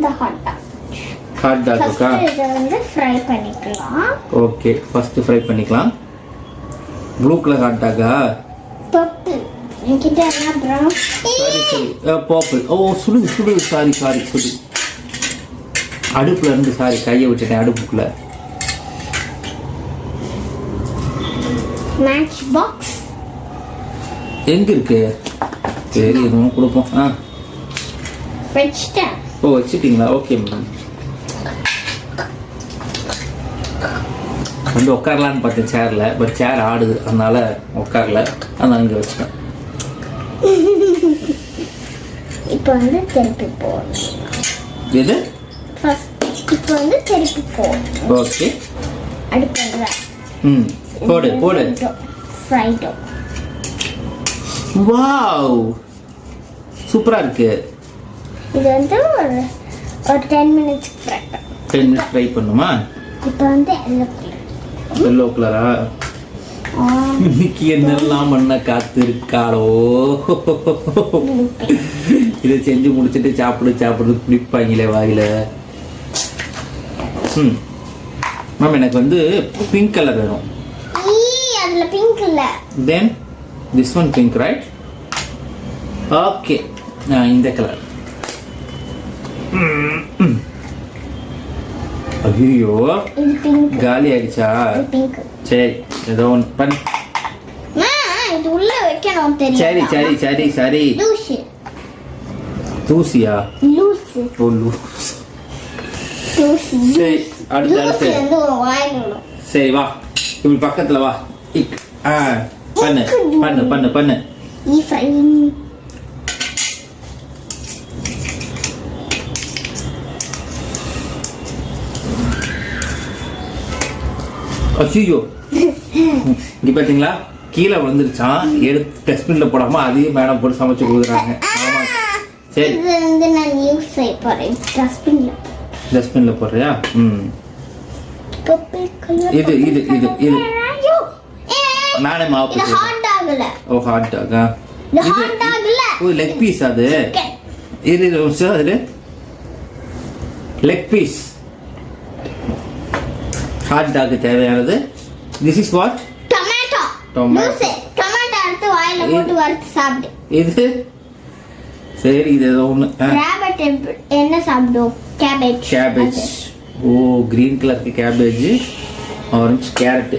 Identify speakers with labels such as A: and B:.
A: இந்த hot dog.
B: Hot Dhaka?
A: இத வந்து ஃப்ரை பண்ணிக்கலாம்.
B: ஓகே, ஃபர்ஸ்ட் ஃப்ரை பண்ணிக்கலாம். Blue colour hot Dhaka?
A: Purple. என்கிட்ட என்ன ப்ரௌன்?
B: சரி பர்பிள். ஓ சுடு சாரி சுடு. அடுப்புல இருந்து சாரி கையை விட்டுட்டேன் அடுப்புக்குள்ள.
A: மேட்ச் பாக்ஸ்
B: எங்க இருக்கு? சரி இதுவும் கொடுப்போம்.
A: வச்சிட்டேன்.
B: ஓ வச்சிட்டீங்களா? Okay madam. வந்து உட்காரலான்னு பார்த்தேன் சேர்ல, பட் சேர் ஆடுது, அதனால உட்காரல, அதனால இங்கே வச்சுட்டேன்.
A: இப்போ வந்து திருப்பி போடணும்.
B: எது?
A: இப்போ வந்து திருப்பி போடணும்.
B: ஓகே.
A: அடுப்புல
B: போடு.
A: Fry to.
B: வாவ், சூப்பரா இருக்கு.
A: இது வந்து ஒரு 10 மினிட்ஸ் ஃப்ரை.
B: 10 மினிட்ஸ் ஃப்ரை பண்ணுமா?
A: இப்போ வந்து
B: எல்லோ கலரா? இன்னைக்கு என்னெல்லாம் பண்ண காத்து இருக்காளோ. இதை செஞ்சு முடிச்சுட்டு சாப்பிடு குடிப்பாங்களே வாயில. மேம் எனக்கு வந்து பிங்க் கலர் வேணும்.
A: அதுல பிங்க் இல்ல.
B: Then this one pink right? Okay, இந்த கலர். ஐயோ காலி ஆயிடுச்சா? சரி ஏதோ ஒன்று பண்ணு.
A: இது உள்ள வைக்கணும் தெரியும்.
B: சரி தூசியா? லூசு. ஓ லூசு. சரி அடுத்து சரி வா, இப்படி பக்கத்துல வா. பண்ணு. ஐயோ இங்க பாத்தீங்களா, கீழே விழுந்துருச்சான். எடுத்து டஸ்ட்பின்ல போடாம அதையும் மேடம் போட்டு சமைச்சு கொடுக்குறாங்க. சரி டஸ்ட்பின்ல போடுறியா? இது நானே மாவு. ஓ ஹாட் டாகா? ஓ லெக் பீஸ். அது அது லெக் பீஸ். ஹாட் டாக் தேவையானது. This is what? டொமேட்டோ
A: எடுத்து வாயில போட்டு வறுத்து சாப்பிடு.
B: இது சரி, இது ஏதோ ஒன்று.
A: என்ன சாப்பிடுவோம்? கேபேஜ்.
B: ஓ கிரீன் கலருக்கு கேபேஜ், ஆரஞ்சு, கேரட்.